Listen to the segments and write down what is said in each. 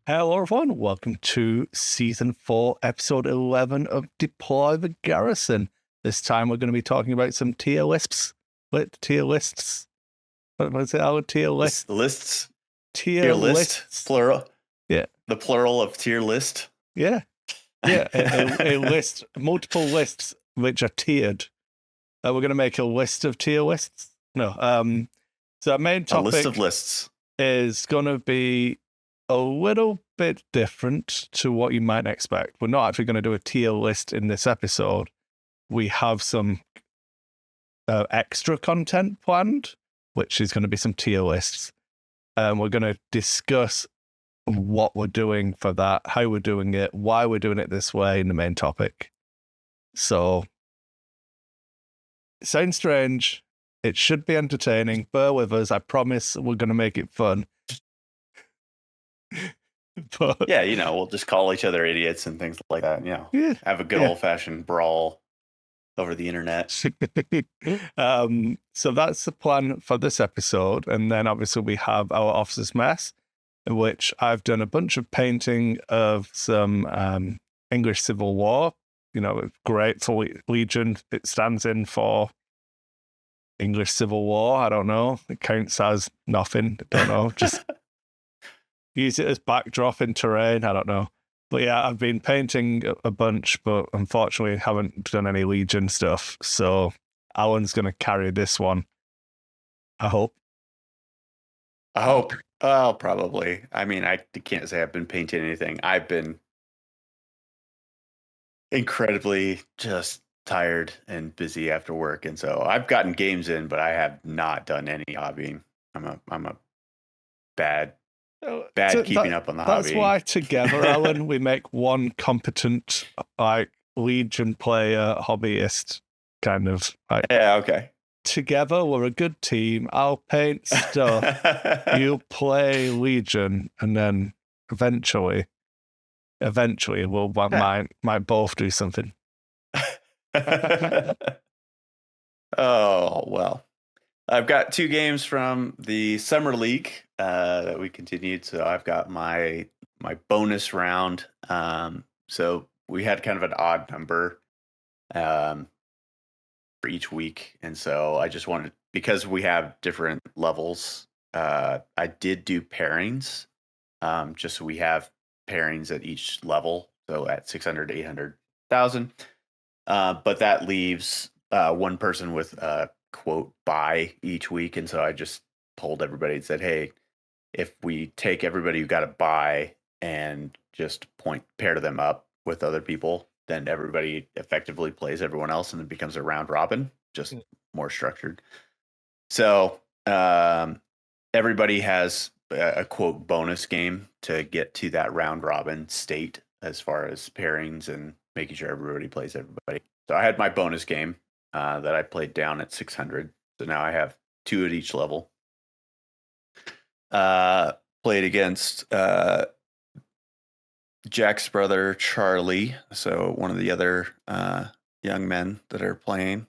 Hello, everyone. Welcome to Season 4, Episode 11 of Deploy the Garrison. This time we're going to be talking about some tier lists. Tier lists? What is it? Our tier list? Lists? Tier list? lists. Plural? Yeah. The plural of tier list? Yeah. Yeah. a list, multiple lists which are tiered. We're going to make a list of tier lists. No. So our main topic A list of lists is going to be a little bit different to what you might expect. We're not actually going to do a tier list in this episode. We have some extra content planned, which is going to be some tier lists. We're going to discuss what we're doing for that, how we're doing it, why we're doing it this way in the main topic. So, it sounds strange. It should be entertaining. Bear with us. I promise we're going to make it fun. But yeah, we'll just call each other idiots and things like that. Have a good old-fashioned brawl over the internet. So that's the plan for this episode. And then obviously we have our officer's mess, in which I've done a bunch of painting of some English Civil War. Great for Legion. It stands in for English Civil War. I don't know. It counts as nothing. I don't know. Just use it as backdrop in terrain. I don't know. But yeah, I've been painting a bunch, but unfortunately haven't done any Legion stuff. So Alan's going to carry this one. I hope. Oh, probably. I mean, I can't say I've been painting anything. I've been incredibly just tired and busy after work. And so I've gotten games in, but I have not done any hobbying. I'm a bad keeping up on the hobby. That's why together, Alan, we make one competent, Legion player, hobbyist kind of. Yeah, okay. Together, we're a good team. I'll paint stuff. You play Legion, and then eventually, we'll might both do something. Oh, well. I've got 2 games from the Summer League that we continued. So I've got my bonus round. So we had kind of an odd number for each week. And so I just wanted, because we have different levels, I did do pairings, just so we have pairings at each level. So at 600, 800,000. But that leaves one person with quote buy each week, and so I just told everybody and said, hey, if we take everybody who got a buy and just pair them up with other people, then everybody effectively plays everyone else, and it becomes a round robin, just more structured. So everybody has a quote bonus game to get to that round robin state as far as pairings and making sure everybody plays everybody. So I had my bonus game that I played down at 600. So now I have 2 at each level. Played against Jack's brother, Charlie. So one of the other young men that are playing.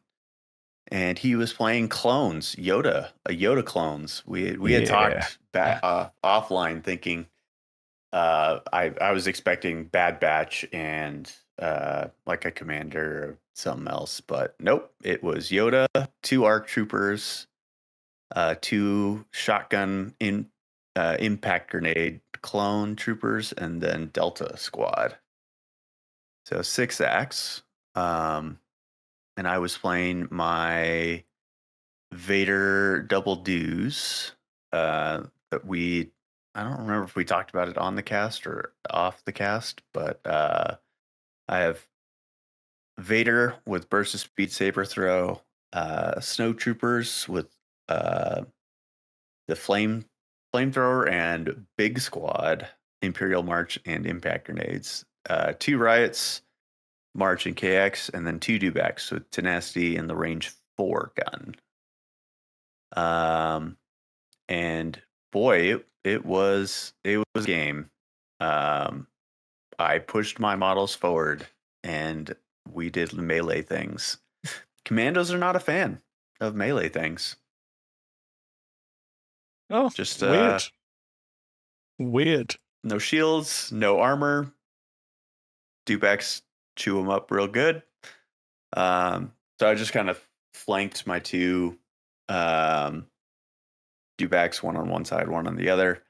And he was playing clones, Yoda clones. We had talked offline thinking I was expecting Bad Batch and like a commander or something else, but nope, it was Yoda, 2 ARC troopers, 2 shotgun impact grenade clone troopers, and then Delta squad. So 6 acts. And I was playing my Vader double dues that I don't remember if we talked about it on the cast or off the cast, but I have Vader with burst of speed saber throw, snow troopers with the flamethrower and big squad, Imperial march and impact grenades, 2 riots, march and KX, and then 2 dewbacks with tenacity and the range 4 gun. And boy, it was a game. I pushed my models forward and we did melee things. Commandos are not a fan of melee things. Oh, just weird. no shields, no armor. Dewbacks chew them up real good. So I just kind of flanked my two Dewbacks, one on one side, one on the other.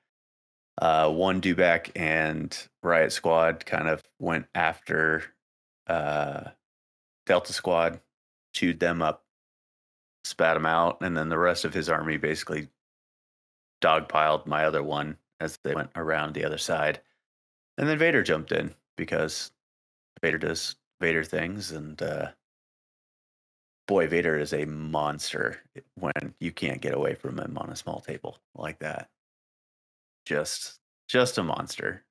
One Dewback and Riot Squad kind of went after Delta Squad, chewed them up, spat them out, and then the rest of his army basically dogpiled my other one as they went around the other side. And then Vader jumped in because Vader does Vader things, and boy, Vader is a monster when you can't get away from him on a small table like that. Just a monster.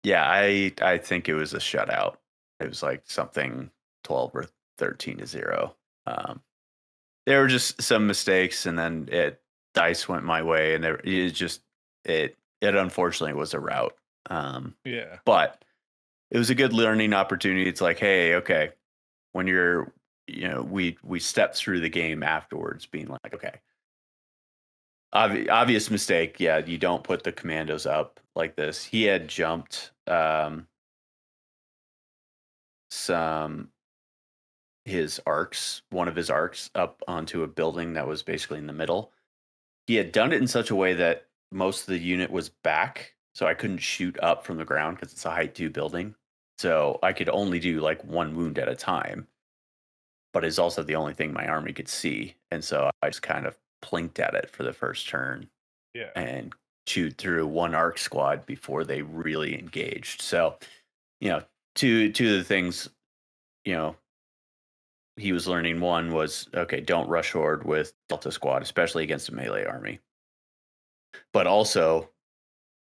Yeah, I think it was a shutout. It was like something 12 or 13-0. There were just some mistakes, and then dice went my way, and it unfortunately was a rout. Yeah. But it was a good learning opportunity. It's like, hey, okay, when you're, we stepped through the game afterwards, being like, okay, obvious mistake. Yeah, you don't put the commandos up like this. He had jumped one of his arcs up onto a building that was basically in the middle. He had done it in such a way that most of the unit was back, so I couldn't shoot up from the ground because it's a height 2 building. So I could only do like one wound at a time, but it's also the only thing my army could see. And so I just kind of plinked at it for the first turn, and chewed through one arc squad before they really engaged. So, two of the things, he was learning. One was, okay, don't rush forward with Delta Squad, especially against a melee army. But also,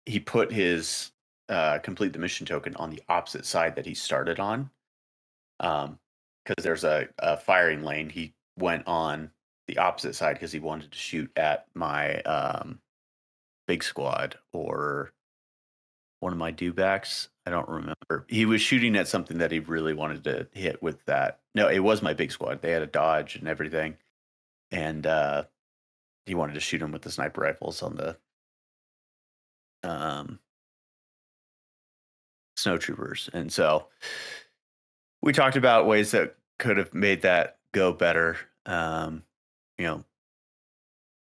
he put his complete the mission token on the opposite side that he started on. Because there's a firing lane. He went on the opposite side because he wanted to shoot at my big squad or one of my dewbacks. I don't remember. He was shooting at something that he really wanted to hit with that. No, it was my big squad. They had a dodge and everything. And he wanted to shoot him with the sniper rifles on the snowtroopers. And so we talked about ways that could have made that go better.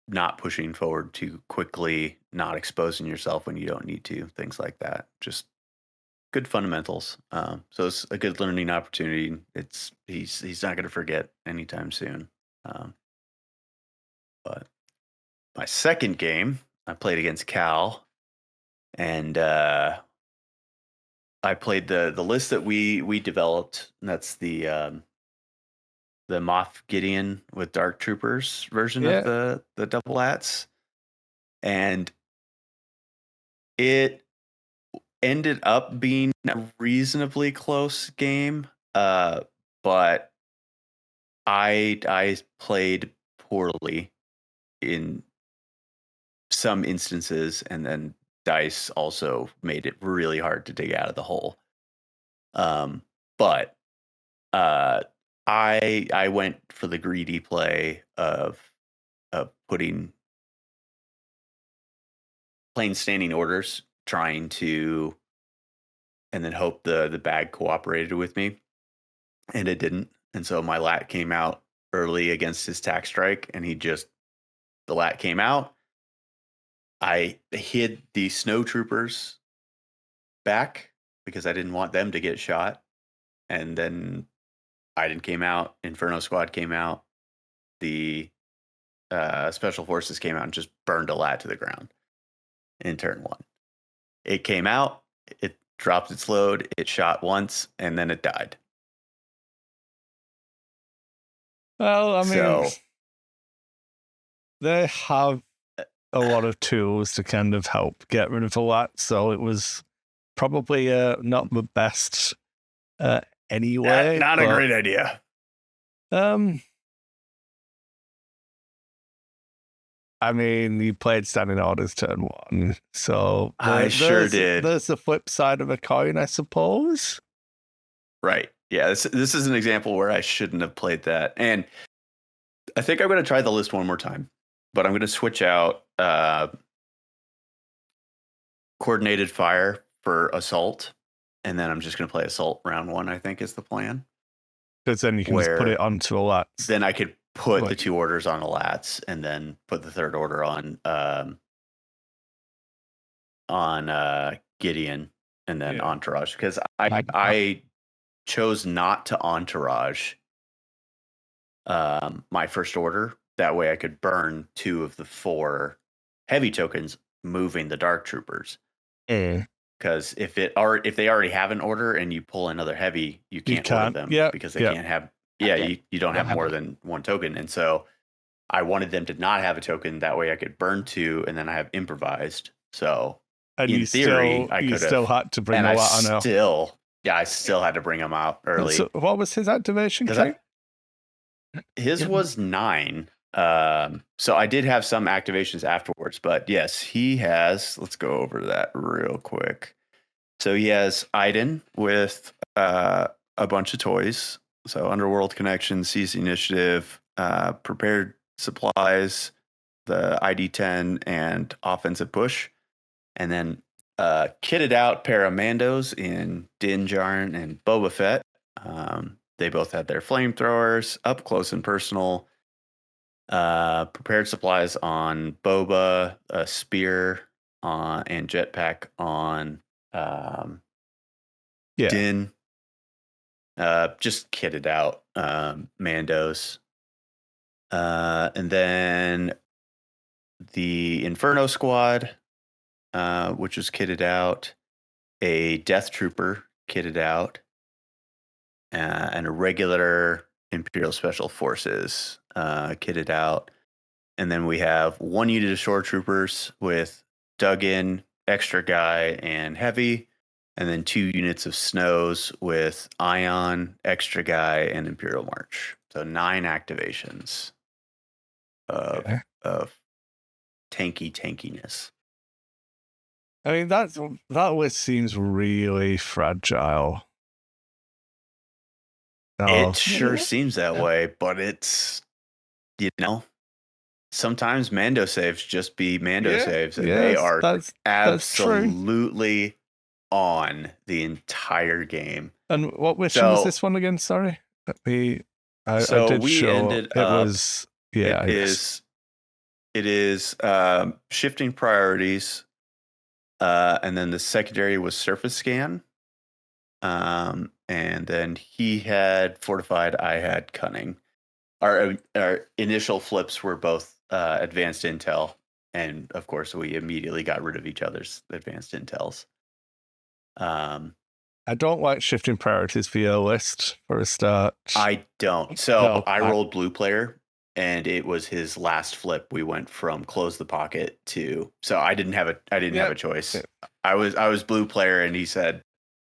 Not pushing forward too quickly, not exposing yourself when you don't need to, things like that. Just good fundamentals. So it's a good learning opportunity. He's not going to forget anytime soon. But my second game, I played against Cal, and I played the list that we developed. And that's the Moff Gideon with Dark Troopers version of the double ats, and it ended up being a reasonably close game, but I played poorly in some instances, and then dice also made it really hard to dig out of the hole. But I went for the greedy play of playing standing orders, trying to, and then hope the bag cooperated with me, and it didn't. And so my lat came out early against his tack strike, and the lat came out. I hid the snow troopers back because I didn't want them to get shot, and then Iden came out, Inferno Squad came out, the Special Forces came out and just burned a lat to the ground in turn 1. It came out, it dropped its load, it shot once, and then it died. Well, I mean, they have a lot of tools to kind of help get rid of a lat, so it was probably not the best anyway. Not a great idea. I mean, you played standing orders turn 1, so I sure did. There's the flip side of a coin, I suppose. Right. Yeah, this is an example where I shouldn't have played that. And I think I'm going to try the list one more time, but I'm going to switch out coordinated fire for assault, and then I'm just going to play assault round 1. I think is the plan. Because then you can just put it onto a lats. Then I could put the 2 orders on a lats, and then put the 3rd order on Gideon, and then entourage. Because I chose not to entourage my first order. That way I could burn 2 of the 4 heavy tokens moving the dark troopers. Because if they already have an order and you pull another heavy, you can't order them because they can't have you don't have more than 1 token. And so I wanted them to not have a token. That way I could burn 2, and then I have improvised. So in theory, I still had to bring them out. I still had to bring them out early. So what was his activation? His was 9. So I did have some activations afterwards, but yes, he has. Let's go over that real quick. So he has Iden with a bunch of toys. So Underworld Connection, Seize Initiative, Prepared Supplies, the ID-10, and Offensive Push. And then kitted out pair of Mandos in Din Djarin and Boba Fett. They both had their flamethrowers, up close and personal. Prepared supplies on Boba, a spear and jetpack on Din. Just kitted out Mandos. And then the Inferno Squad, which was kitted out, a Death Trooper kitted out, and a regular Imperial Special Forces kitted out. And then we have 1 unit of Shore Troopers with Dug-In, Extra Guy, and Heavy. And then 2 units of Snows with Ion, Extra Guy, and Imperial March. So 9 activations of tankiness. I mean, that list seems really fragile. It sure seems that way, but it's, sometimes Mando saves just be Mando saves, and they are absolutely on the entire game. And what mission was this one again? Sorry, it is shifting priorities, and then the secondary was surface scan. And then he had fortified, I had cunning. Our initial flips were both advanced intel, and of course we immediately got rid of each other's advanced intels. I don't like shifting priorities for your list for a start. I don't. So I rolled blue player, and it was his last flip. We went from close the pocket to. So I didn't have a choice. Yeah. I was blue player, and he said,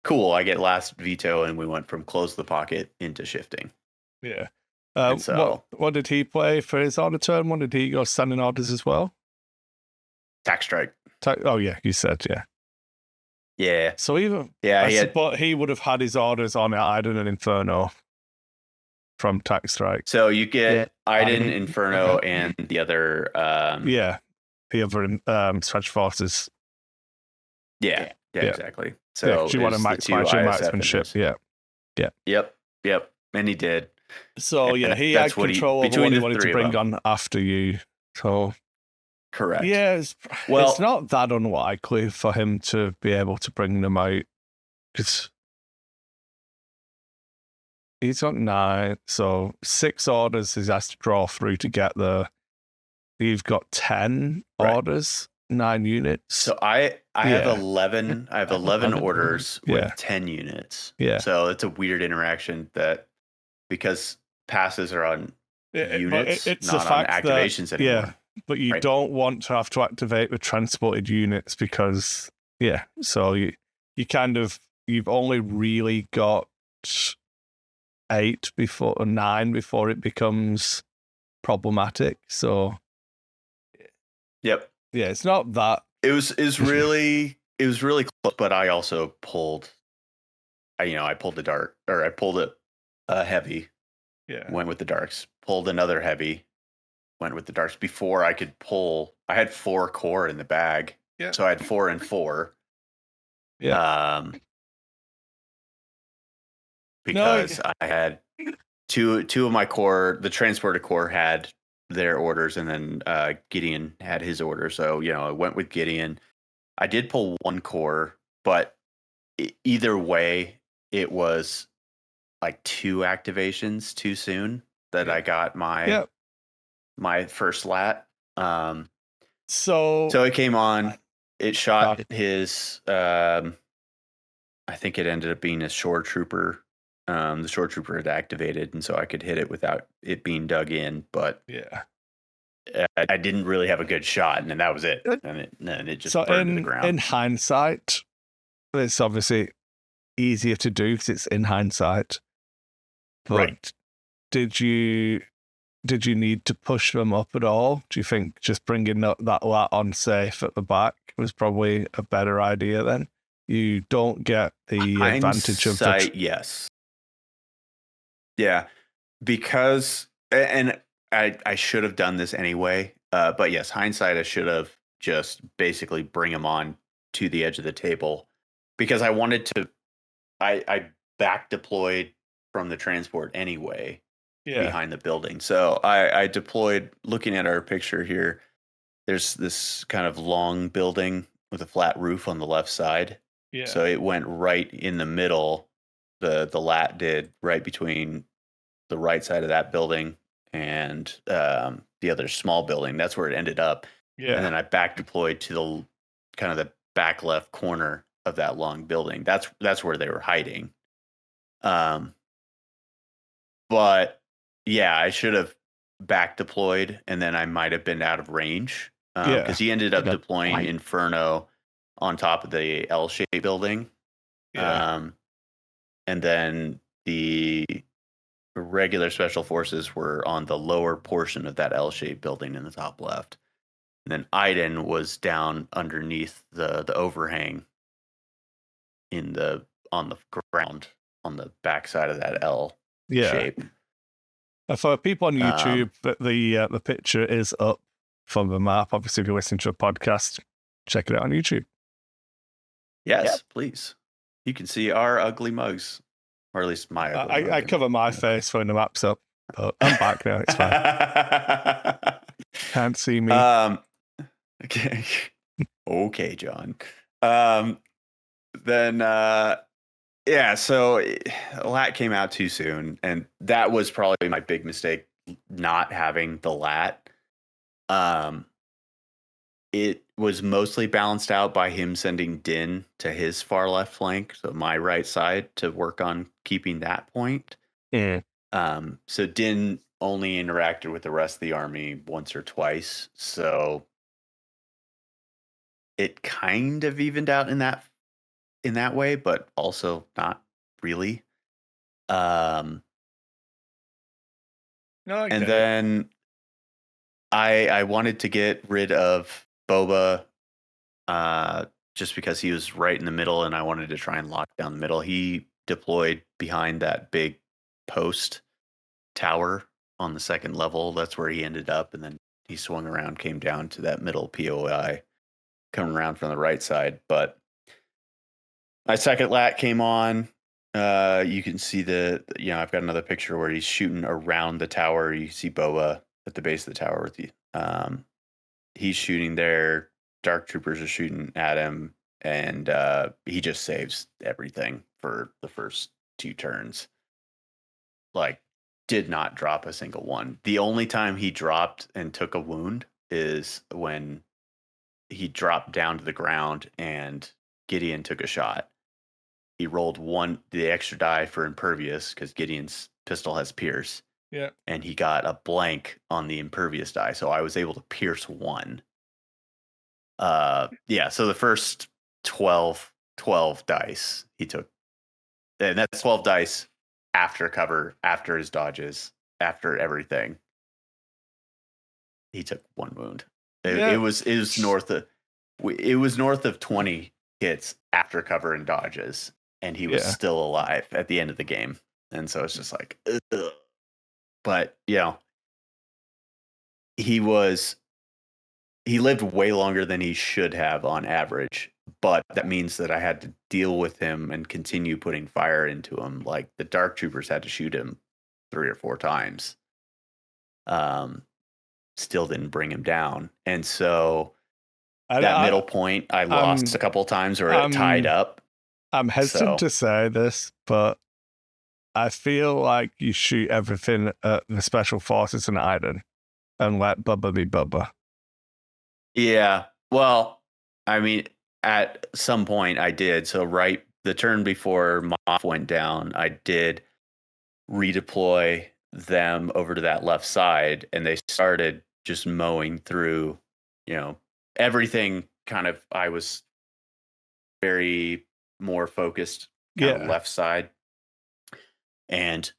"Cool, I get last veto," and we went from close the pocket into shifting. Yeah. So what did he play for his order turn? What did he go standing orders as well? Tax strike. Oh yeah, you said yeah. Yeah. So he would have had his orders on Iden and Inferno from Tax Strike. So you get Iden, Inferno, and the other. The other Stretch Forces. Yeah, exactly. So do you want to maximize your marksmanship? Yep. And he did. So he had control over what he wanted to bring on after you. So. Correct. Yeah, it's not that unlikely for him to be able to bring them out, because he's got 9, so 6 orders he has to draw through to get there. You've got 10 orders, 9 units. So I have 11. I have 11 orders with 10 units. Yeah. So it's a weird interaction that, because passes are on units, it's not on activations anymore. Yeah. But you don't want to have to activate with transported units because, so you've only really got 8 before, or 9 before it becomes problematic. So, it's not that. It was really close, but I also pulled, I pulled the dark, or I pulled a heavy. Yeah. Went with the darks, pulled another heavy. Went with the darks before I could pull. I had 4 core in the bag, so I had 4 and 4. Yeah. No. Because I had two of my core, the transporter core had their orders, and then Gideon had his order. So I went with Gideon. I did pull one core, but either way, it was like 2 activations too soon that I got my first lat. So So it came on. It shot his. I think it ended up being a shore trooper. The shore trooper had activated, and so I could hit it without it being dug in. But I didn't really have a good shot, and then that was it. And it just burned to the ground. In hindsight, it's obviously easier to do because it's in hindsight. But right. Did you need to push them up at all? Do you think just bringing that lat on safe at the back was probably a better idea then? You don't get the advantage of the... Yes. Yeah, because, and I should have done this anyway, but yes, hindsight, I should have just basically bring them on to the edge of the table, because I wanted to, I back deployed from the transport anyway behind the building. So I deployed, looking at our picture here, there's this kind of long building with a flat roof on the left side. Yeah. So it went right in the middle. The lat did right between the right side of that building and the other small building. That's where it ended up. Yeah. And then I back deployed to the kind of the back left corner of that long building. That's where they were hiding. But yeah, I should have back deployed, and then I might have been out of range. Because he ended up deploying Inferno on top of the L-shaped building. And then the regular special forces were on the lower portion of that L-shaped building in the top left. And then Iden was down underneath the overhang on the ground on the backside of that L shape. For people on YouTube, the picture is up from the map. Obviously, if you're listening to a podcast, check it out on YouTube. Yes, please. You can see our ugly mugs, or at least my ugly mug. I cover my face when the map's up, but I'm back now. It's fine. Can't see me. Okay. Okay, John. Then yeah, so lat came out too soon, and that was probably my big mistake, not having the lat. It was mostly balanced out by him sending Din to his far left flank, so my right side, to work on keeping that point. So Din only interacted with the rest of the army once or twice, so it kind of evened out in that way, but also not really. And then I wanted to get rid of Boba, just because he was right in the middle, and I wanted to try and lock down the middle. He deployed behind that big post tower on the second level. That's where he ended up, and then he swung around, came down to that middle POI, coming around from the right side. But my second lat came on. You can see I've got another picture where he's shooting around the tower. You see Boba at the base of the tower with he's shooting there. Dark troopers are shooting at him, and he just saves everything for the first 2 turns. Like, did not drop a single one. The only time he dropped and took a wound is when he dropped down to the ground and Gideon took a shot. He rolled the extra die for impervious, because Gideon's pistol has pierce. Yeah. And he got a blank on the impervious die, so I was able to pierce 1. So the first 12 dice he took, and that's 12 dice after cover, after his dodges, after everything. He took 1 wound. It was north of 20 hits after cover and dodges, and he was still alive at the end of the game. And so it's just like, ugh. But he lived way longer than he should have on average, but that means that I had to deal with him and continue putting fire into him. Like the dark troopers had to shoot him 3 or 4 times. Still didn't bring him down. And so that middle point, I lost a couple of times where it tied up. I'm hesitant to say this, but I feel like you shoot everything at the special forces in Iden and let Bubba be Bubba. Yeah. Well, I mean, at some point I did. So right the turn before Moff went down, I did redeploy them over to that left side, and they started just mowing through, everything. Kind of, I was very more focused kind of left side, and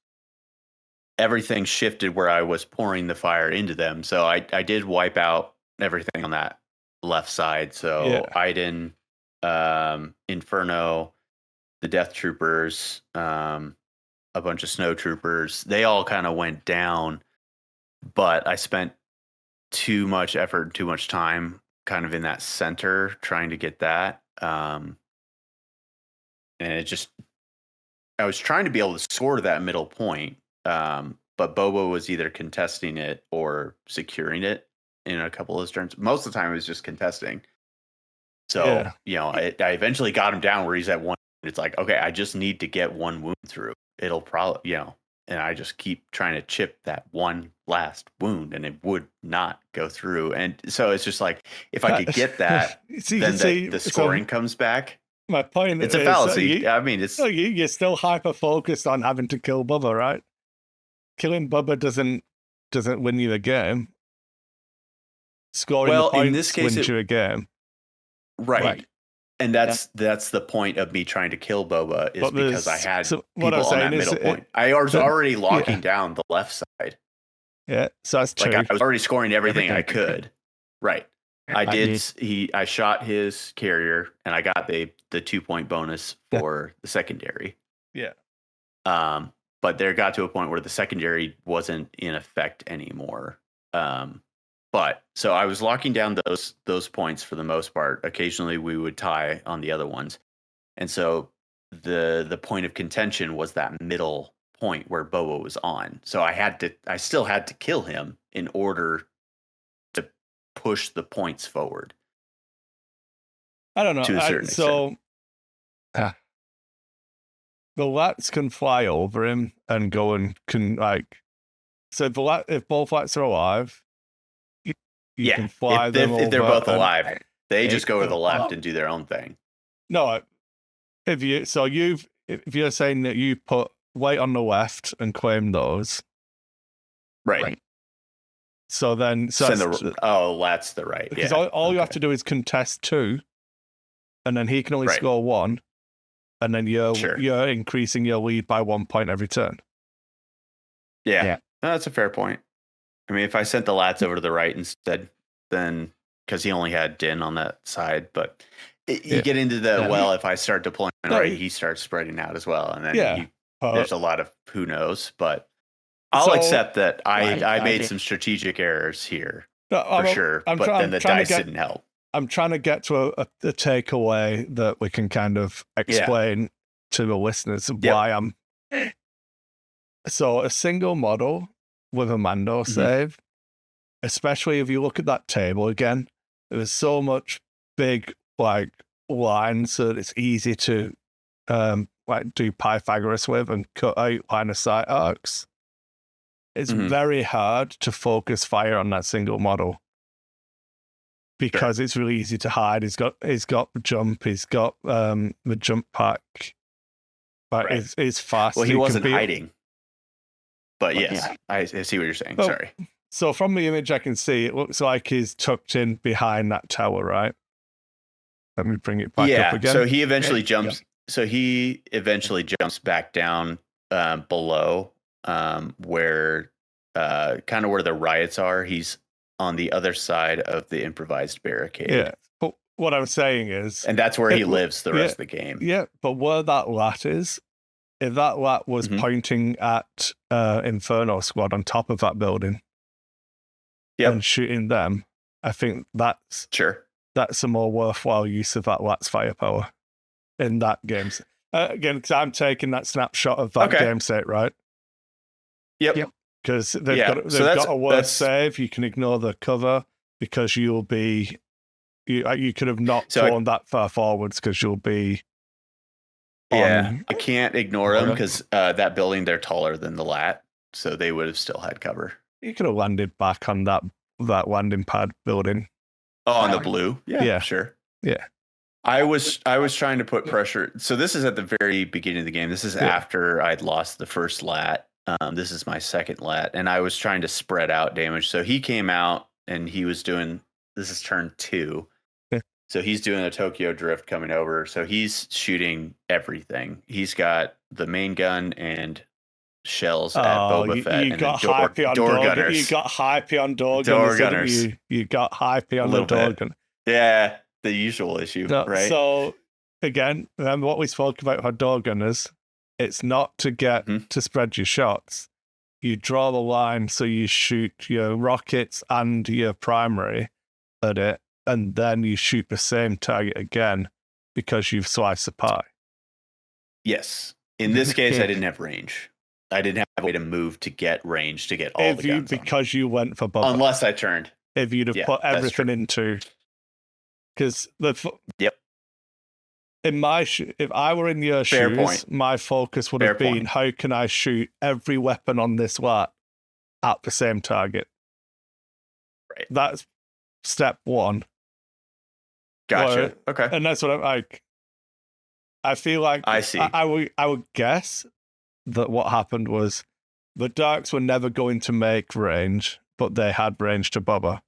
everything shifted where I was pouring the fire into them. So I did wipe out everything on that left side. So Iden, Inferno, the Death Troopers, a bunch of Snow Troopers, they all kind of went down, but I spent too much effort, too much time kind of in that center trying to get that. And I was trying to be able to score that middle point. But Boba was either contesting it or securing it in a couple of his turns. Most of the time it was just contesting. So, I eventually got him down where he's at 1. It's like, okay, I just need to get 1 wound through. It'll probably, and I just keep trying to chip that one last wound, and it would not go through. And so it's just like, if I could get that, then the scoring comes back. My point it's a fallacy. I mean, it's you're still hyper focused on having to kill Bubba, right? Killing Bubba doesn't win you a game. Scoring the points in this case wins you a game. Right. And that's the point of me trying to kill Boba, is because I had people on that middle point. I was already locking down the left side. Yeah, so that's true. Like I was already scoring everything I could. Right. I shot his carrier, and I got the 2-point bonus for the secondary. Yeah. But there got to a point where the secondary wasn't in effect anymore. But so I was locking down those points for the most part. Occasionally we would tie on the other ones. And so the point of contention was that middle point where Boba was on. So I still had to kill him in order to push the points forward. I don't know. To a certain extent. The lats can fly over him and go and can so if both lats are alive, you can fly them over. If they're both alive, they just go to the left and do their own thing. No, if you're saying that you put weight on the left and claim those, right? So then, that's the right. Because all you have to do is contest 2, and then he can only score 1, and then you're increasing your lead by 1 point every turn. Yeah. No, that's a fair point. I mean, if I sent the lats over to the right instead, then because he only had Din on that side, but you get into if I start deploying right, he starts spreading out as well, and then there's a lot of who knows. But I'll accept that I made some strategic errors here for sure. But then the dice didn't help. I'm trying to get to a takeaway that we can kind of explain to the listeners why I'm. So a single model with a Mando save, especially if you look at that table again, there's so much big lines that it's easy to do Pythagoras with and cut out line of sight arcs. It's very hard to focus fire on that single model because it's really easy to hide. He's got the jump. He's got the jump pack. But it's fast. Well, he wasn't hiding. But yes, I see what you're saying. Sorry. So from the image I can see, it looks like he's tucked in behind that tower, right? Let me bring it back up again. So he eventually jumps. Yeah. So he eventually jumps back down below where kind of where the riots are. He's on the other side of the improvised barricade. Yeah. But what I'm saying is, and that's where he lives the rest of the game. Yeah. But where that lat is, if that lat was pointing at Inferno Squad on top of that building and shooting them, I think that's that's a more worthwhile use of that lat's firepower in that game. Again, because I'm taking that snapshot of that game state, right? Yep. Because they've got a worse save. You can ignore the cover because you'll be you could have not flown that far forwards because you'll be. I can't ignore them because that building, they're taller than the lat, so they would have still had cover. You could have landed back on that landing pad building. Oh, on the blue? Yeah, sure. Yeah. I was trying to put pressure. So this is at the very beginning of the game. This is after I'd lost the first lat. This is my second lat, and I was trying to spread out damage. So he came out and he was doing. This is turn 2. So he's doing a Tokyo drift coming over. So he's shooting everything. He's got the main gun and shells at Boba Fett. You got hypey on door gunners. You got hypey on door gunners. You got hypey on the door gun. Yeah, the usual issue, right? So again, remember what we spoke about for door gunners. It's not to get to spread your shots. You draw the line so you shoot your rockets and your primary at it, and then you shoot the same target again because you've sliced the pie. Yes. In this case, I didn't have range. I didn't have a way to move to get range to get all the guns because you went for Bubba. Unless I turned. If you'd have put everything into... Because in my if I were in your shoes, my focus would have been how can I shoot every weapon on this lat at the same target. Right. That's step 1. Gotcha. Okay. And that's what I'm like. I feel like I see. I would guess that what happened was the Darks were never going to make range, but they had range to Bubba.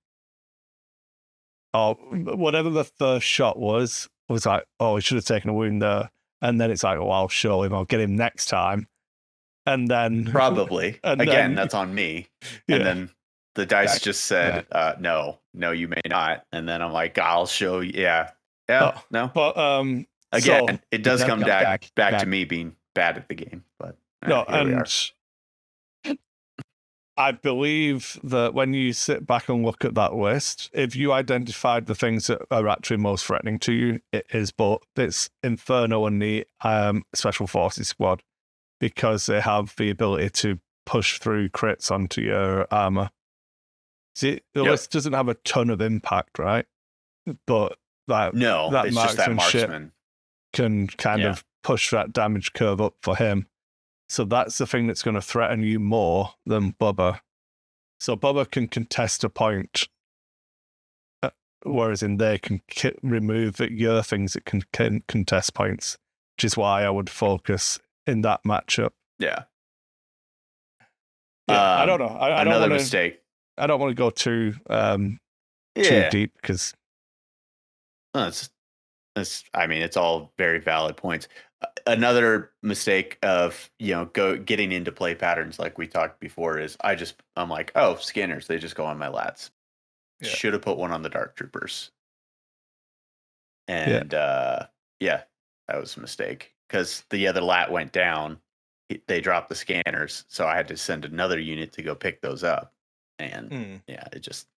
Or whatever the first shot was like, oh, he should have taken a wound there. And then it's like, oh, I'll show him. I'll get him next time. And then... Probably. Again, that's on me. Yeah. And then the dice just said, no, you may not. And then I'm like, I'll show you. Yeah. No. But again, it does come back to me being bad at the game. But I believe that when you sit back and look at that list, if you identified the things that are actually most threatening to you, it's Inferno and the Special Forces squad, because they have the ability to push through crits onto your armor. See, the list doesn't have a ton of impact, right? But that marksmanship can kind of push that damage curve up for him. So that's the thing that's going to threaten you more than Bubba. So Bubba can contest a point, whereas they can remove your things that can contest points, which is why I would focus in that matchup. Yeah. I don't know. Another mistake. I don't want to go too deep because it's all very valid points. Another mistake of getting into play patterns like we talked before is I'm like, oh, scanners, they just go on my lats. Should have put one on the dark troopers. And that was a mistake because the other lat went down. They dropped the scanners, so I had to send another unit to go pick those up. And it just,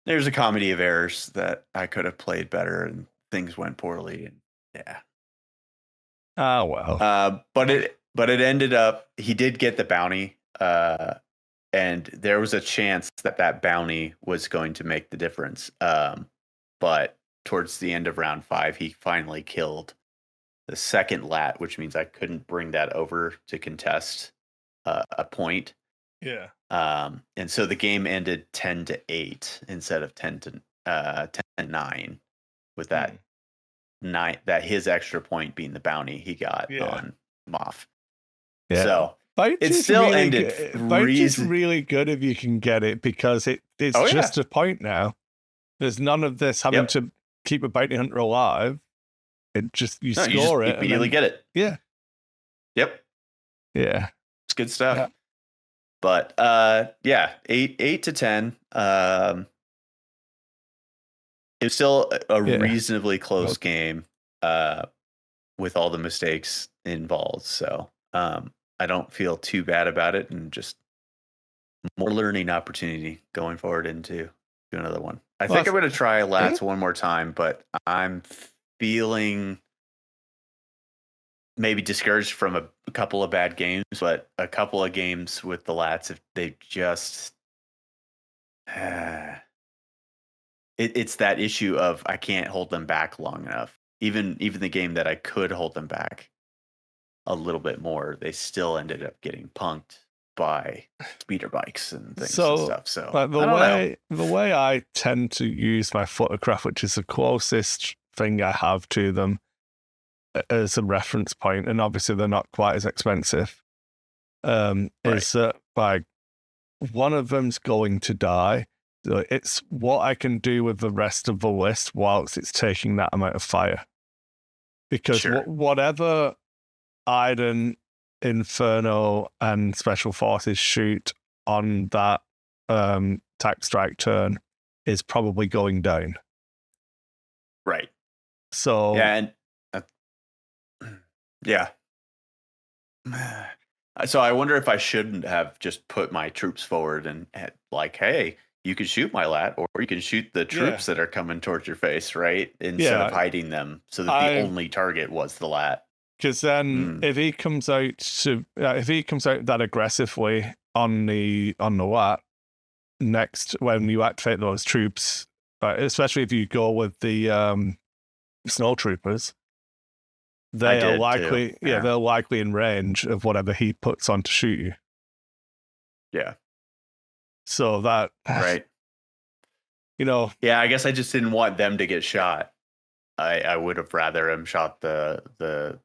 there's a comedy of errors that I could have played better and things went poorly. And oh well. But it ended up, he did get the bounty, and there was a chance that bounty was going to make the difference. But towards the end of round 5, he finally killed the second lat, which means I couldn't bring that over to contest a point. Yeah. And so the game ended 10-8 instead of 10-9 with that. That his extra point being the bounty he got on Moff. Yeah. So it still really ended. It's really good if you can get it because it's just a point now. There's none of this having to keep a bounty hunter alive. It just you score it immediately get it. Yeah. Yep. Yeah. It's good stuff. Yeah. But 8 to 10. It was still a reasonably close game with all the mistakes involved. So I don't feel too bad about it, and just more learning opportunity going forward into another one. I Well, think I'm going to try yeah. lats one more time, but I'm feeling maybe discouraged from a couple of bad games, but a couple of games with the lats, if they just it's that issue of I can't hold them back long enough. Even the game that I could hold them back a little bit more, they still ended up getting punked by speeder bikes and things and So, stuff. So like I don't know. the way I tend to use my photograph, which is the closest thing I have to them as a reference point, and obviously they're not quite as expensive. Right. Is that like one of them's going to die? So it's what I can do with the rest of the list whilst it's taking that amount of fire. Because Sure. whatever Iden, Inferno, and Special Forces shoot on that tack strike turn is probably going down. Right. So Yeah. And yeah. So I wonder if I shouldn't have just put my troops forward and like, hey, you can shoot my lat, or you can shoot the yeah, troops that are coming towards your face, right? Instead of yeah, hiding them, so that the I only target was the lat. because then Mm, if he comes out that aggressively on the lat next when you activate those troops, especially if you go with the snow troopers, I they are did too. likely, yeah, Yeah. they're likely in range of whatever he puts on to shoot you. Yeah. So that, Right. you know, Yeah. I guess I just didn't want them to get shot. I would have rather him shot the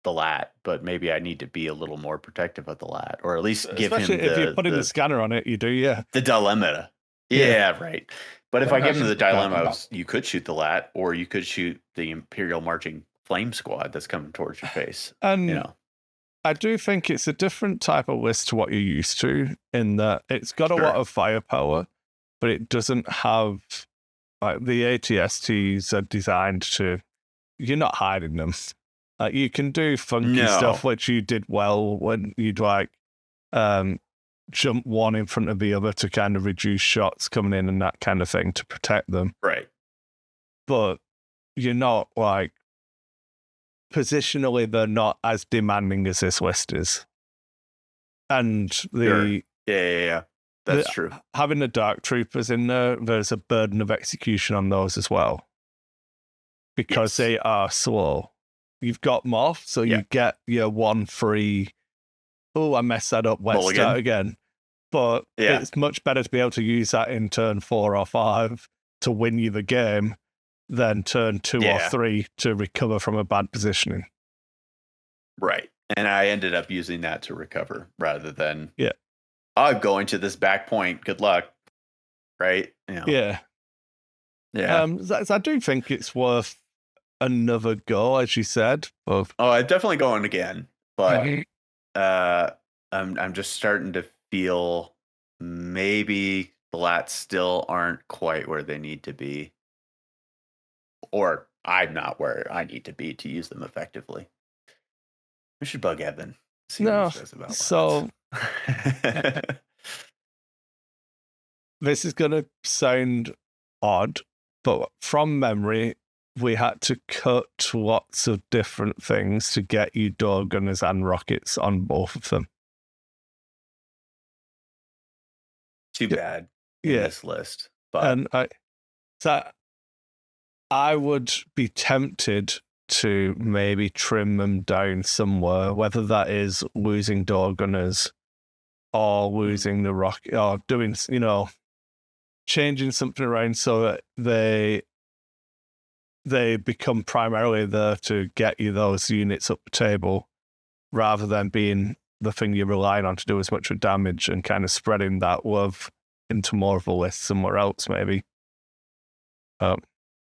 lat, but maybe I need to be a little more protective of the lat, or at least give especially him if you're putting the scanner on it, you do, yeah. the dilemma. Yeah. Yeah, right. But if I give him the dilemma of you could shoot the lat, or you could shoot the Imperial marching flame squad that's coming towards your face. You And know. I do think it's a different type of list to what you're used to in that it's got a lot Sure. of firepower, but it doesn't have like the ATSTs are designed to, you're not hiding them. Like you can do funky stuff, No. which you did well when you'd like um, jump one in front of the other to kind of reduce shots coming in and that kind of thing to protect them. Right. But you're not like positionally, they're not as demanding as this list is. And Sure. the Yeah. That's true. having the dark troopers in there, there's a burden of execution on those as well because Yes. they are slow. You've got Moth, so Yeah. you get your one free. Oh, I messed that up. Let's start Mulligan. again. But Yeah. it's much better to be able to use that in turn 4 or 5 to win you the game than turn 2 or Yeah. 3 to recover from a bad positioning. Right. And I ended up using that to recover rather than Yeah. I'm going to this back point. Good luck. Right. Yeah. Yeah. So I do think it's worth another go, as you said. Of Oh, I'm definitely going again, but uh, I'm just starting to feel maybe the lats still aren't quite where they need to be, or I'm not where I need to be to use them effectively. We should bug Evan, see what he no, says about so lats. this is going to sound odd, but from memory, we had to cut lots of different things to get you door gunners and rockets on both of them. Too Yeah, bad in yeah. this list, but And I would be tempted to maybe trim them down somewhere, whether that is losing door gunners or losing the rocket or doing, changing something around so that they become primarily there to get you those units up the table rather than being the thing you're relying on to do as much damage and kind of spreading that love into more of a list somewhere else, maybe. Yeah, I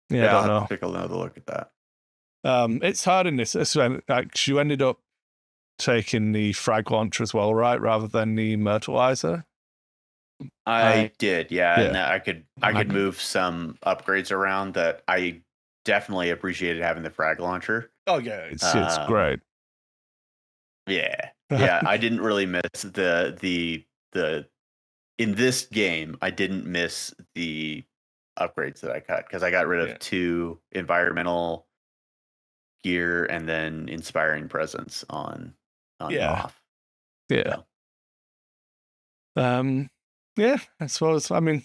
yeah, I'll don't have know. to take another look at that. It's hard in this. Like, you ended up taking the frag launcher as well, right? Rather than the Myrtleizer. I did, yeah, and Yeah. I could move some upgrades around that I definitely appreciated having the frag launcher. Oh yeah, it's Um, great. yeah, yeah, I didn't really miss the in this game. I didn't miss the upgrades that I cut because I got rid of 2 environmental gear and then inspiring presence on Moth. Yeah. So. Yeah, I suppose. I mean,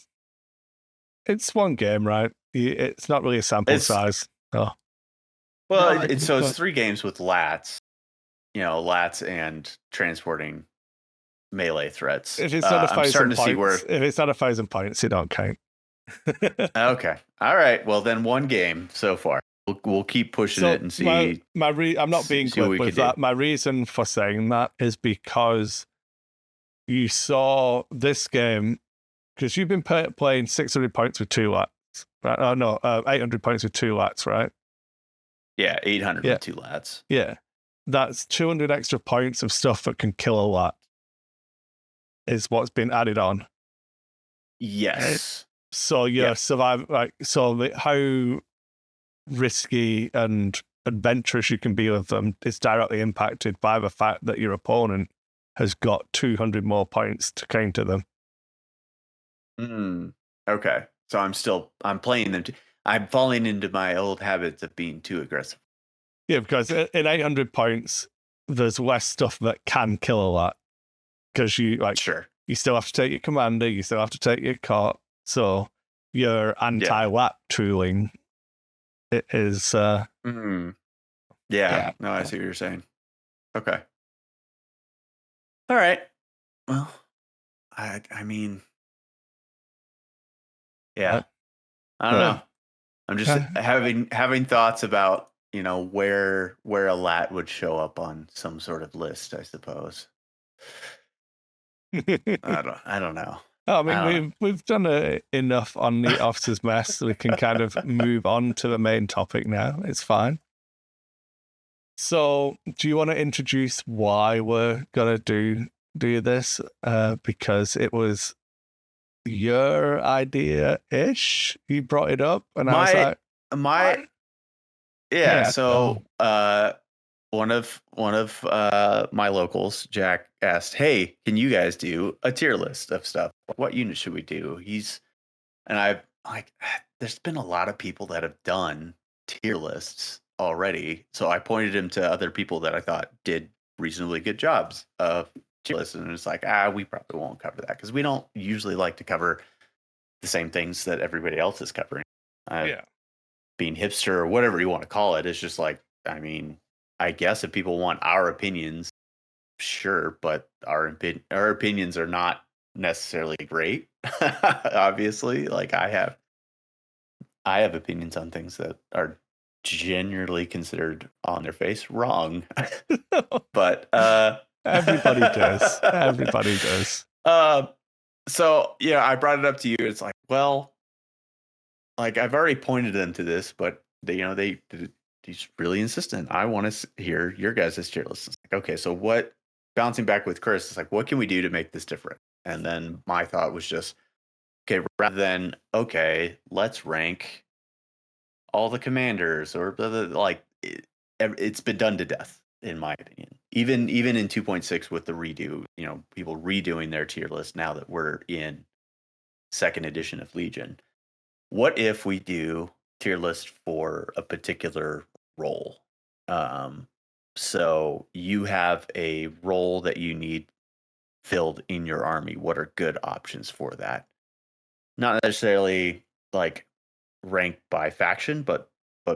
it's one game, right? It's not really a sample size. Oh. Well, it's 3 games with lats, lats and transporting melee threats. If it's not I'm starting to see where. if it's not 1,000 points, it don't count. Okay, all right. Well, then 1 game so far. We'll keep pushing it and see. I'm not being glib with that. My reason for saying that is because you saw this game because you've been playing 600 points with 2 lats. Right? Oh no, 800 points with 2 lats, right? Yeah, 800 with 2 lats. Yeah, that's 200 extra points of stuff that can kill a lat. Is what's been added on. Yes. So how risky and adventurous you can be with them is directly impacted by the fact that your opponent has got 200 more points to counter them. Okay. So I'm playing them. I'm falling into my old habits of being too aggressive. Yeah, because in 800 points, there's less stuff that can kill a lot. Because you still have to take your commander, you still have to take your cart. So your anti-lat tooling is. No, I see what you're saying. Okay. All right. Well, I mean, I don't know. I'm just having thoughts about where a lat would show up on some sort of list, I suppose. I don't know. I mean, we've done enough on the officer's mess, so we can kind of move on to the main topic now. It's fine. So, do you want to introduce why we're gonna do this? Because it was your idea-ish. You brought it up, and I was like, So, one of my locals, Jack, asked, "Hey, can you guys do a tier list of stuff? What unit should we do?" There's been a lot of people that have done tier lists already, so I pointed him to other people that I thought did reasonably good jobs of tier lists, and it's like, we probably won't cover that because we don't usually like to cover the same things that everybody else is covering. Being hipster or whatever you want to call it, it's just like, I mean, I guess if people want our opinions, sure, but our opinions are not necessarily great. Obviously, like I have opinions on things that are generally considered on their face wrong. But everybody does. Everybody does. So I brought it up to you. It's like, well, like I've already pointed them to this, but he's really insistent. I want to hear your guys' tier list. It's like, okay, so what? Bouncing back with Chris, it's like, what can we do to make this different? And then my thought was just, okay, rather than let's rank all the commanders or it's been done to death in my opinion. Even in 2.6 with the redo, people redoing their tier list now that we're in 2nd edition of Legion. What if we do tier list for a particular role? So you have a role that you need filled in your army. What are good options for that? Not necessarily like ranked by faction, but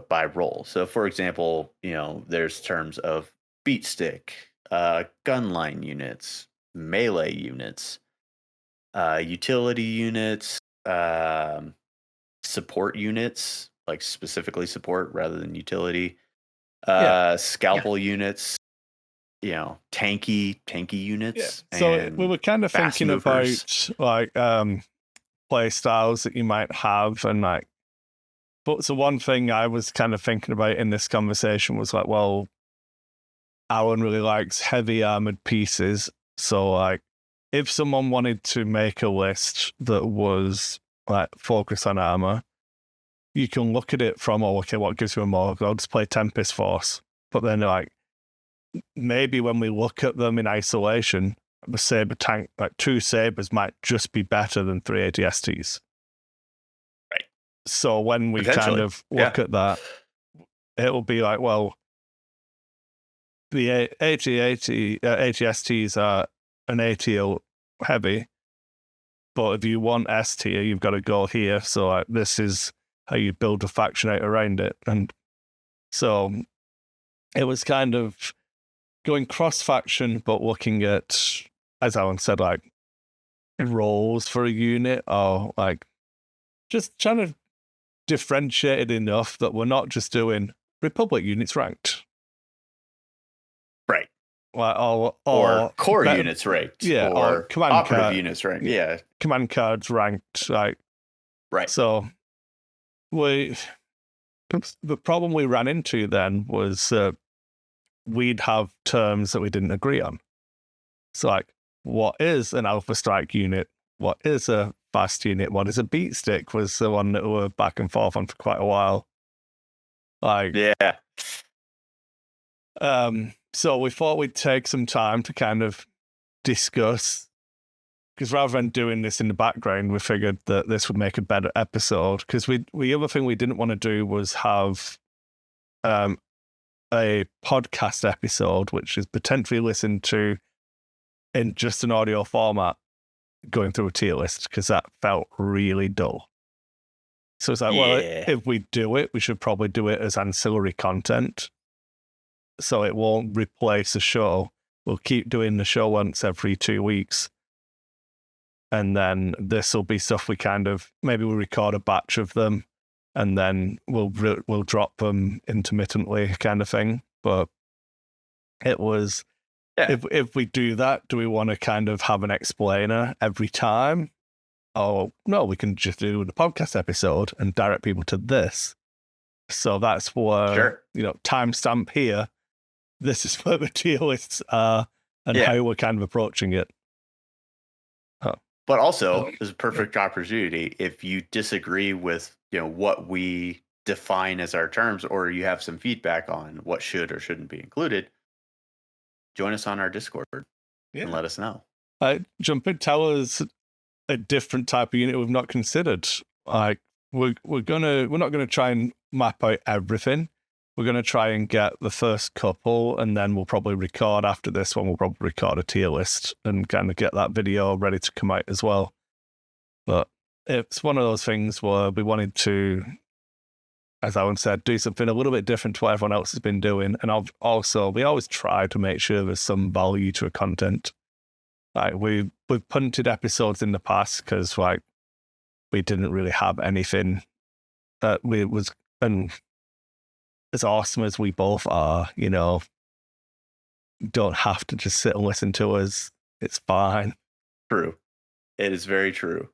by role. So for example, there's terms of beat stick, gunline units, melee units, utility units, support units, like specifically support rather than utility, scalpel units, tanky units. So we were kind of thinking about like play styles that you might have, and like, but so one thing I was kind of thinking about in this conversation was like, well, Alan really likes heavy armored pieces, so like if someone wanted to make a list that was like focus on armor, you can look at it from, what gives you a more? I'll just play Tempest Force. But then like maybe when we look at them in isolation, the saber tank, like 2 sabers might just be better than 3 ATSTs. Right. So when we kind Potentially. of look at that, it'll be like, well, the ATSTs are an A tier heavy, but if you want S tier, you've got to go here. So like, this is how you build a faction out around it. And so it was kind of going cross faction, but looking at, as Alan said, like roles for a unit, or like just trying to differentiate it enough that we're not just doing Republic units ranked. Right. Like, or core units ranked. Yeah, or command operative units ranked. Yeah. Command cards ranked. Like, right. So the problem we ran into then was we'd have terms that we didn't agree on. So like, what is an Alpha Strike unit? What is a fast unit? What is a beat stick? Was the one that we were back and forth on for quite a while. Like, yeah. So we thought we'd take some time to kind of discuss, because rather than doing this in the background, we figured that this would make a better episode. Because the other thing we didn't want to do was have a podcast episode, which is potentially listened to in just an audio format, going through a tier list, because that felt really dull. So it's like, well, if we do it, we should probably do it as ancillary content. So it won't replace the show. We'll keep doing the show once every 2 weeks. And then this will be stuff we kind of, maybe we'll record a batch of them and then we'll drop them intermittently kind of thing. But it was, if we do that, do we want to kind of have an explainer every time? Oh, no, we can just do the podcast episode and direct people to this. So that's where, timestamp here. This is where the tier lists are and how we're kind of approaching it. But also, there's a perfect opportunity if you disagree with what we define as our terms, or you have some feedback on what should or shouldn't be included. Join us on our Discord and let us know. Jump in, tell us a different type of unit we've not considered. Like we're not gonna try and map out everything. We're going to try and get the first couple, and then we'll probably record after this one. We'll probably record a tier list and kind of get that video ready to come out as well. But it's one of those things where we wanted to, as Alan said, do something a little bit different to what everyone else has been doing. And also, we always try to make sure there's some value to a content. Like we've punted episodes in the past because like we didn't really have anything that and as awesome as we both are, don't have to just sit and listen to us. It's fine. True. It is very true.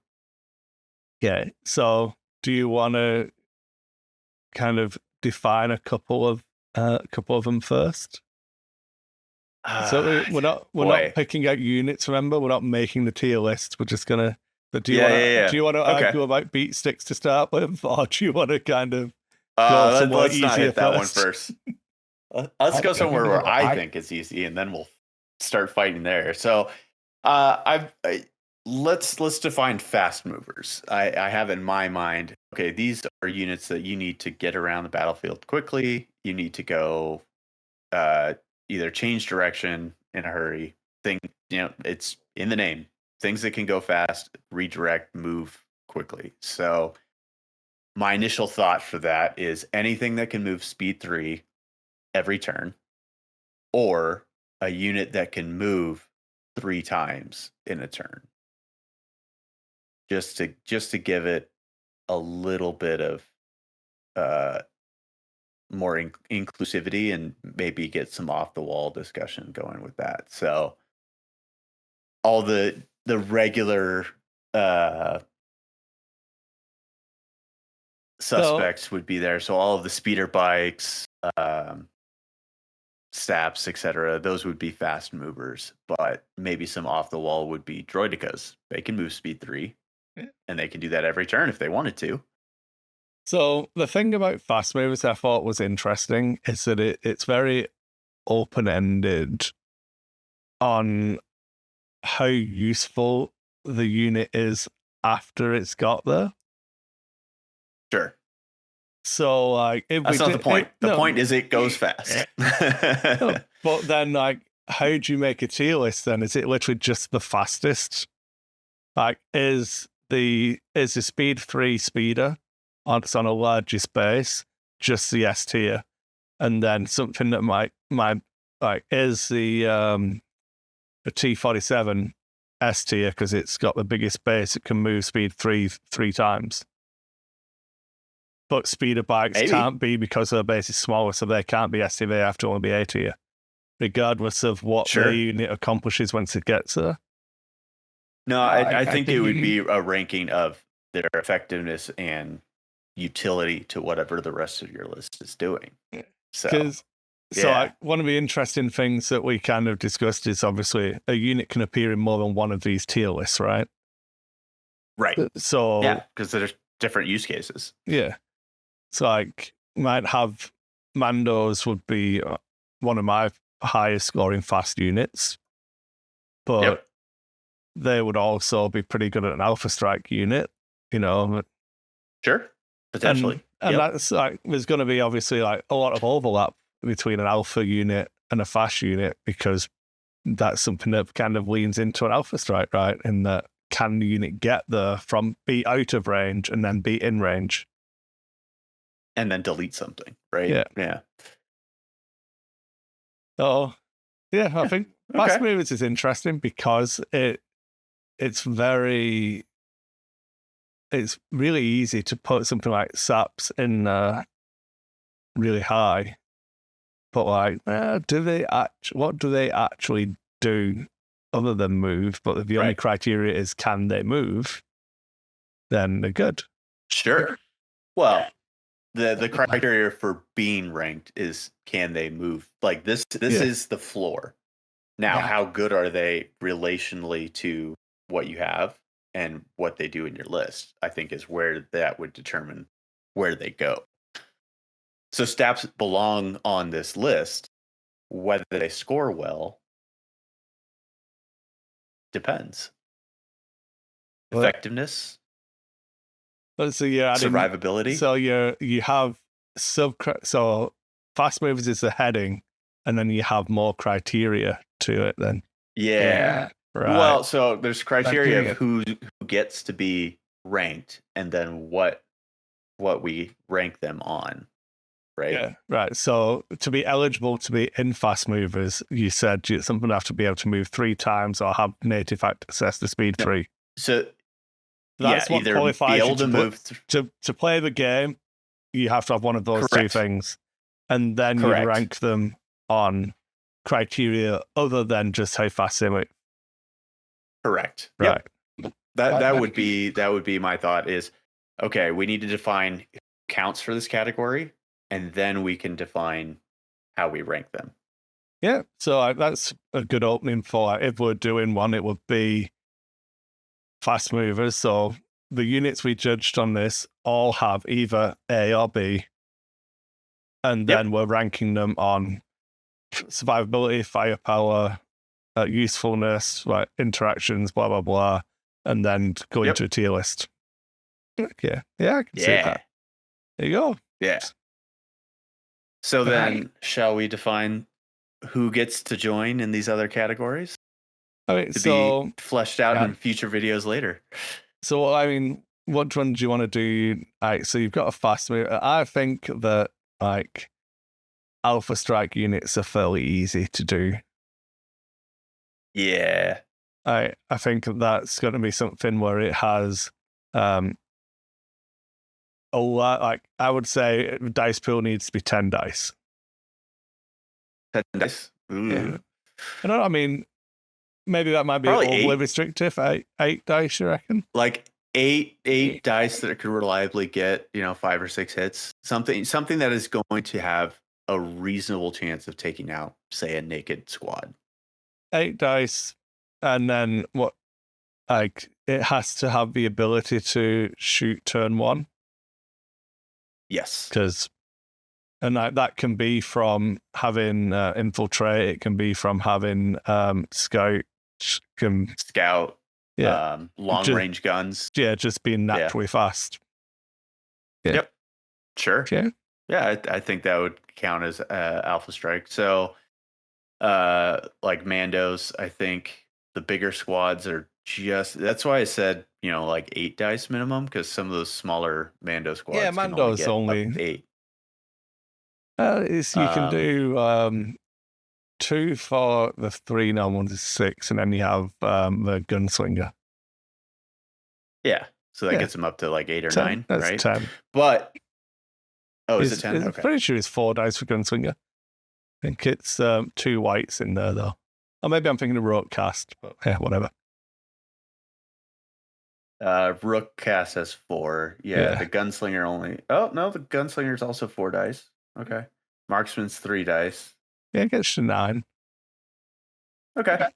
Yeah. So do you want to kind of define a couple of them first? So we're not picking out units, remember? We're not making the tier list. We're just going to... Do you want to argue about beat sticks to start with? Or do you want to kind of... let's not hit that one first. Let's go somewhere where I think it's easy, and then we'll start fighting there. So, let's define fast movers. I have in my mind. Okay, these are units that you need to get around the battlefield quickly. You need to go, either change direction in a hurry. It's in the name. Things that can go fast, redirect, move quickly. So. My initial thought for that is anything that can move speed 3 every turn, or a unit that can move 3 times in a turn. Just to give it a little bit of more inclusivity and maybe get some off the wall discussion going with that. So all the regular suspects would be there. So all of the speeder bikes, Staps, etc., those would be fast movers. But maybe some off the wall would be droidicas. They can move speed 3, and they can do that every turn if they wanted to. So the thing about fast movers I thought was interesting is that it's very open-ended on how useful the unit is after it's got there. Sure. So like, if That's we not did, the point. The no, point is it goes fast. no, but then like, how do you make a tier list? Then is it literally just the fastest? Like, is the speed 3 speeder on it's on a largest base just the S tier, and then something that might like is the T-47 S tier because it's got the biggest base. It can move speed three times. But speeder bikes Maybe. can't be because their base is smaller, so they can't be S tier. They have to only be A tier, regardless of what Sure. the unit accomplishes once it gets there. No, I think it would be a ranking of their effectiveness and utility to whatever the rest of your list is doing. So, So yeah. one of the interesting things that we kind of discussed is obviously a unit can appear in more than one of these tier lists, right? Right. So Yeah, because there's different use cases. yeah. So like might have Mandos would be one of my highest scoring fast units, but they would also be pretty good at an Alpha Strike unit, you know. Sure, potentially. And that's like there's going to be obviously like a lot of overlap between an Alpha unit and a fast unit because that's something that kind of leans into an Alpha Strike, right? In that can the unit get there from be out of range and then be in range? And then delete something, right? Yeah. Oh, yeah, I think fast movers is interesting because it's really easy to put something like SAPs in really high, but like, what do they actually do other than move? But if the only criteria is can they move, then they're good. Sure. Well, the criteria for being ranked is can they move? Like this is the floor. Now, how good are they relationally to what you have and what they do in your list? I think is where that would determine where they go. So stats belong on this list. Whether they score well depends. Effectiveness, so yeah, survivability. So you have so fast movers is the heading, and then you have more criteria to it. Then yeah. Right. Well, so there's criteria of who gets to be ranked, and then what we rank them on. Right. Yeah, right. So to be eligible to be in fast movers, you said something have to be able to move 3 times or have native access to speed 3. So that's what either qualifies be able you to move to play the game. You have to have one of those two things, and then you rank them on criteria other than just how fast they move. Correct. Right. Yep. That would be my thought is, okay, we need to define counts for this category, and then we can define how we rank them. Yeah, so that's a good opening for if we're doing one, it would be fast movers. So the units we judged on this all have either A or B, and then we're ranking them on survivability, firepower, usefulness, like interactions, blah blah blah, and then go into a tier list. Okay, yeah, I can see that. There you go. Yeah. So then, shall we define who gets to join in these other categories? To be fleshed out in future videos later. So, I mean, what one do you want to do? So you've got a fast mover. I think that like Alpha Strike units are fairly easy to do. Yeah. I think that's going to be something where it has a lot. Like I would say, dice pool needs to be 10 dice. 10 dice. Ooh. Yeah. I don't know. I mean, maybe that might be overly restrictive. 8 dice, you reckon? Like eight dice that could reliably get 5 or 6 hits. Something that is going to have a reasonable chance of taking out, say, a naked squad. 8 dice, and then what? Like it has to have the ability to shoot turn 1. Yes, and that can be from having infiltrate. It can be from having scout. Long range guns. Yeah, just being naturally fast. Yeah. Yep. Sure. Okay. Yeah, I think that would count as Alpha Strike. So, like Mandos, I think the bigger squads are just. That's why I said like 8 dice minimum, because some of those smaller Mando Yeah, squads can only Mando's get up only. to 8. You can do 2 for the 3 normal ones is 6, and then you have the gunslinger. Yeah, so that Yeah. gets them up to like 8 or 10. 9, That's right? 10. But is it 10? Okay. Pretty sure it's 4 dice for gunslinger. I think it's 2 whites in there though. Or maybe I'm thinking of rote cast, but yeah, whatever. Rook cast has 4. Yeah, the gunslinger only. Oh no, the gunslinger is also 4 dice. Okay, marksman's 3 dice. Yeah, it gets to 9. Okay,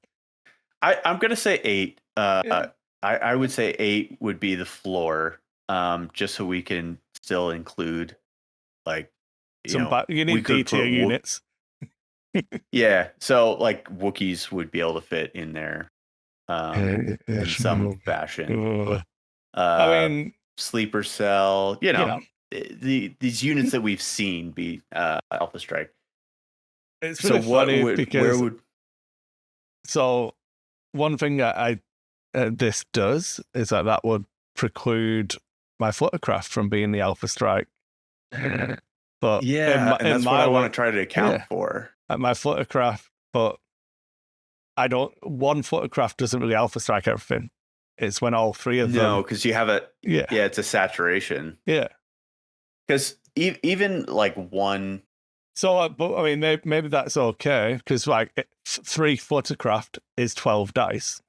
I'm gonna say 8. Yeah. I would say 8 would be the floor. Just so we can still include like You need D tier units. Yeah, so like Wookiees would be able to fit in there in some fashion. I mean, sleeper cell, these units that we've seen be Alpha Strike. It's really funny because so one thing that this does is that would preclude my fluttercraft from being the Alpha Strike. But and that's what I want to try to account for. My fluttercraft, but one fluttercraft doesn't really Alpha Strike everything. It's when all 3 of them. No, because you have it. Yeah, it's a saturation. Yeah, because even like one. So, but I mean, maybe that's okay because like 3 fluttercraft is 12 dice.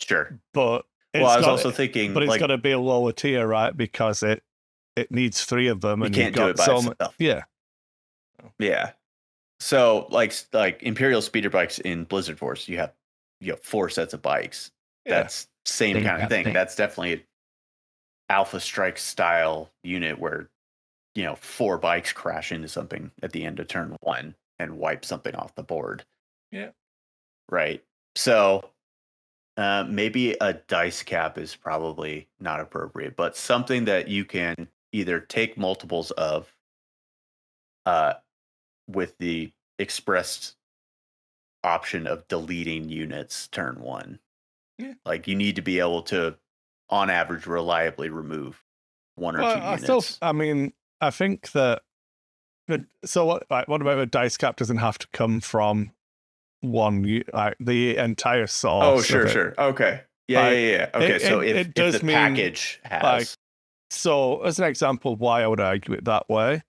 Sure, but I was also thinking, but it's got to be a lower tier, right? Because it needs 3 of them, and you can't do it by itself. Yeah. So like Imperial speeder bikes in Blizzard Force, you have 4 sets of bikes. Yeah. That's same kind of thing. That's definitely an Alpha Strike style unit where 4 bikes crash into something at the end of turn 1 and wipe something off the board. Yeah. Right. So maybe a dice cap is probably not appropriate, but something that you can either take multiples of with the expressed option of deleting units turn 1. Yeah. Like you need to be able to, on average, reliably remove 1 or 2 units. I think that. So what about a dice cap doesn't have to come from one, like the entire source? Oh, sure. Okay. Yeah. Okay, so if the package has. So as an example, why I would argue it that way.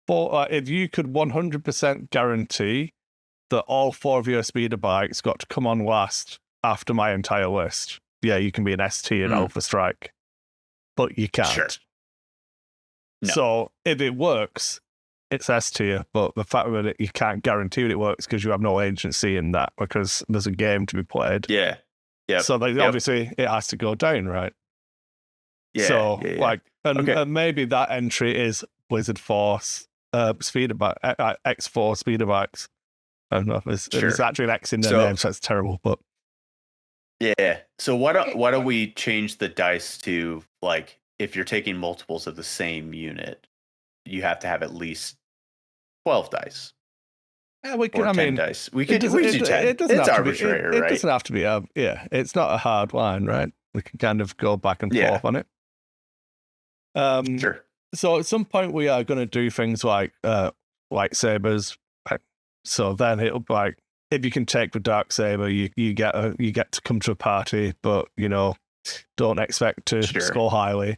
But if you could 100% guarantee that all 4 of your speeder bikes got to come on last after my entire list, yeah, you can be an ST in Alpha Strike. But you can't. Sure. No. So if it works, it's S tier. But the fact that you can't guarantee it works because you have no agency in that, because there's a game to be played. Yeah. Yeah. So obviously it has to go down, right? Yeah. So and maybe that entry is Blizzard Force speeder bike, X4 speeder bikes. I don't know if there's actually an X in their name, so it's terrible. But yeah. So why don't we change the dice to, like, if you're taking multiples of the same unit, you have to have at least 12 dice. Yeah, we can. 10 dice. We could do 10. It's arbitrary, right? It doesn't have to be. Yeah, it's not a hard line, right? We can kind of go back and forth on it. Sure. So at some point we are going to do things like lightsabers. So then it'll be like, if you can take the dark saber, you get to come to a party, but don't expect to score highly.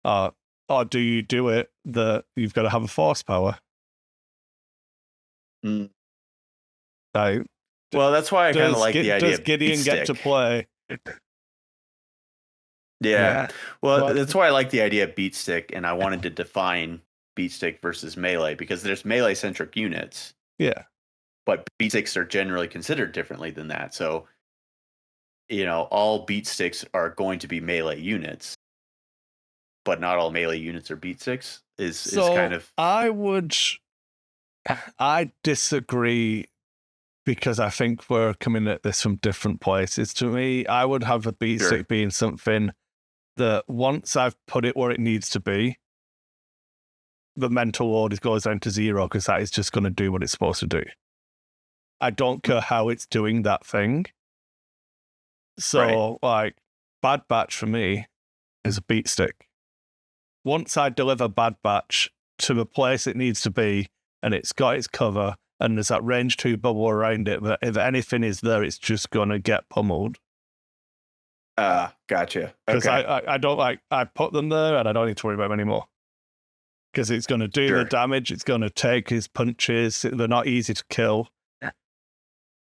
Or do you do it that you've got to have a force power? Well, that's why I kind of like the idea. Does Gideon get to play? Yeah. Well, that's why I like the idea of beat stick, and I wanted to define beat stick versus melee, because there's melee centric units. Yeah. But beat sticks are generally considered differently than that. So, all beat sticks are going to be melee units, but not all melee units are beat sticks. Is kind of. I disagree, because I think we're coming at this from different places. To me, I would have a beat stick being something that once I've put it where it needs to be, the mental load goes down to 0 because that is just going to do what it's supposed to do. I don't care how it's doing that thing. So, like, Bad Batch for me is a beat stick. Once I deliver Bad Batch to the place it needs to be, and it's got its cover, and there's that range 2 bubble around it, that if anything is there, it's just going to get pummeled. Gotcha. Because Okay. I don't like, I put them there and I don't need to worry about them anymore. Because it's going to do the damage, it's going to take his punches, they're not easy to kill.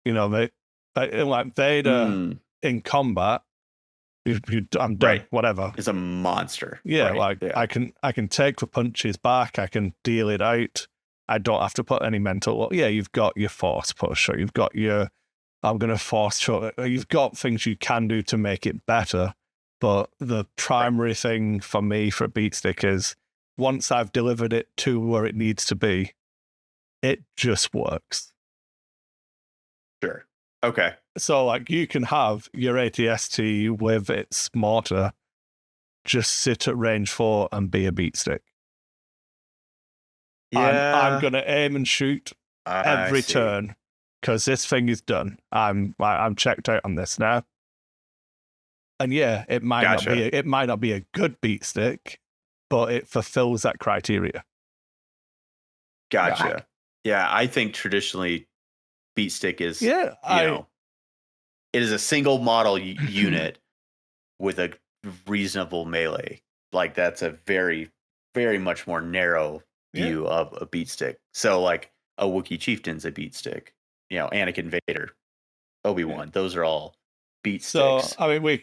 You know, like Vader in combat, I'm done, whatever. It's a monster. Yeah, I can take the punches back, I can deal it out. I don't have to put any mental. Yeah, you've got your force push, or you've got your I'm going to force choke. You've got things you can do to make it better, but the primary thing for me for a beat stick is once I've delivered it to where it needs to be, it just works. Sure. Okay. So, like, you can have your ATST with its mortar just sit at range 4 and be a beat stick. Yeah. I'm going to aim and shoot every turn because this thing is done. I'm checked out on this now. And yeah, it might not be a good beat stick, but it fulfills that criteria. Gotcha. Yeah, I think traditionally beat stick is it is a single model unit with a reasonable melee. Like that's a very, very much more narrow view of a beat stick. So like a Wookiee chieftain's a beat stick. You know, Anakin, Vader, Obi-Wan, those are all beat sticks. So I mean,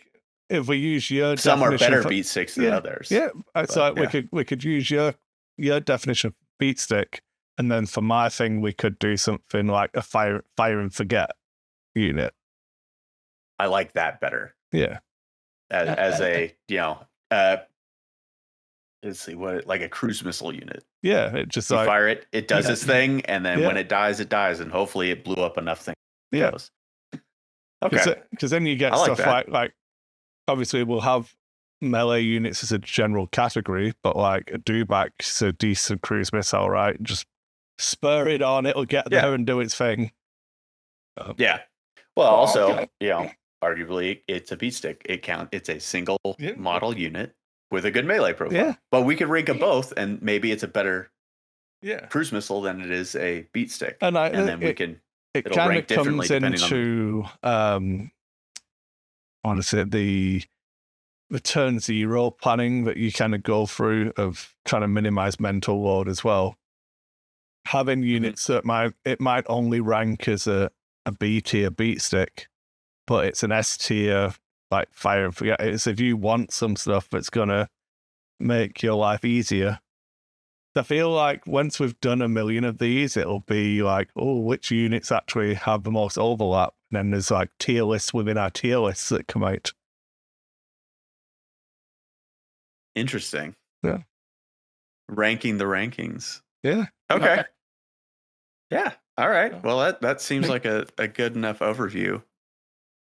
if we use your some are better for, beat sticks than others. Yeah, so we could use your definition of beat stick, and then for my thing, we could do something like a fire and forget unit. I like that better. Yeah, as a let's see like a cruise missile unit. Yeah, it just you fire it, it does its thing, and then when it dies, and hopefully it blew up enough things. Yeah. Goes. Okay. Because then you get stuff like obviously we'll have melee units as a general category, but like a Dewback's a decent cruise missile, right? Just spur it on, it'll get there and do its thing. Well, also, arguably it's a beat stick. It's a single model unit with a good melee profile. Yeah. But we could rank them both, and maybe it's a better cruise missile than it is a beat stick. And then we can. It kind of comes into I want to say the turn 0 planning that you kind of go through of trying to minimize mental load as well. Having units that might only rank as a B tier beat stick, but it's an S tier like fire and forget. It's if you want some stuff that's gonna make your life easier. I feel like once we've done 1 million of these, it'll be like, oh, which units actually have the most overlap? And then there's like tier lists within our tier lists that come out. Interesting. Yeah. Ranking the rankings. Yeah. Okay. Yeah. All right. Well, that seems like a good enough overview.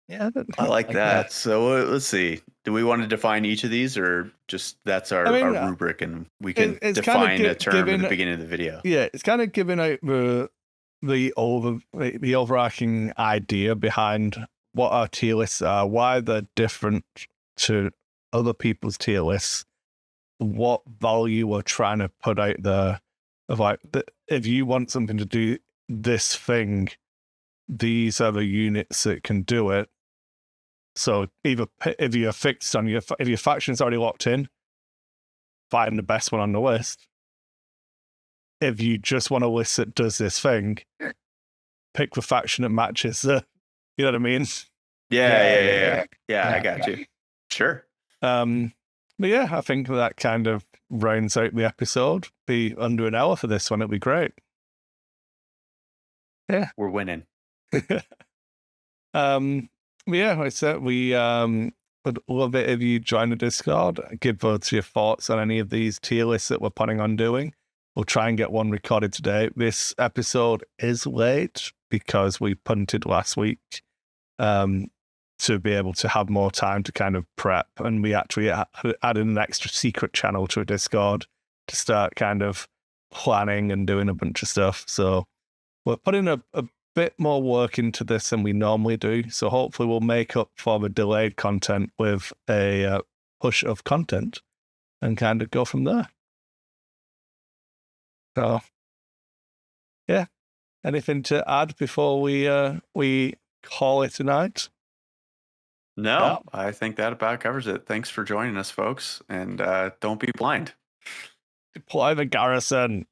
Yeah. I like that. So let's see. Do we want to define each of these, or just that's our rubric, and we can define a term at the beginning of the video? Yeah, it's kind of giving out the overarching idea behind what our tier lists are, why they're different to other people's tier lists, what value we're trying to put out there. Of like, if you want something to do this thing, these are the units that can do it. So either if you're fixed on if your faction's already locked in, find the best one on the list. If you just want a list that does this thing, pick the faction that matches the, you know what I mean? Yeah, I got you. Sure. But yeah, I think that kind of rounds out the episode. Be under an hour for this one, it'd be great. Yeah. We're winning. Yeah, like I said, we would love it if you join the Discord. Give us your thoughts on any of these tier lists that we're planning on doing. We'll try and get one recorded today. This episode is late because we punted last week. to be able to have more time to kind of prep. And we actually added an extra secret channel to a Discord to start kind of planning and doing a bunch of stuff. So we're putting a bit more work into this than we normally do. So hopefully we'll make up for the delayed content with a push of content and kind of go from there. So, yeah. Anything to add before we call it a night? No, I think that about covers it. Thanks for joining us, folks, and don't be blind. Deploy the Garrison.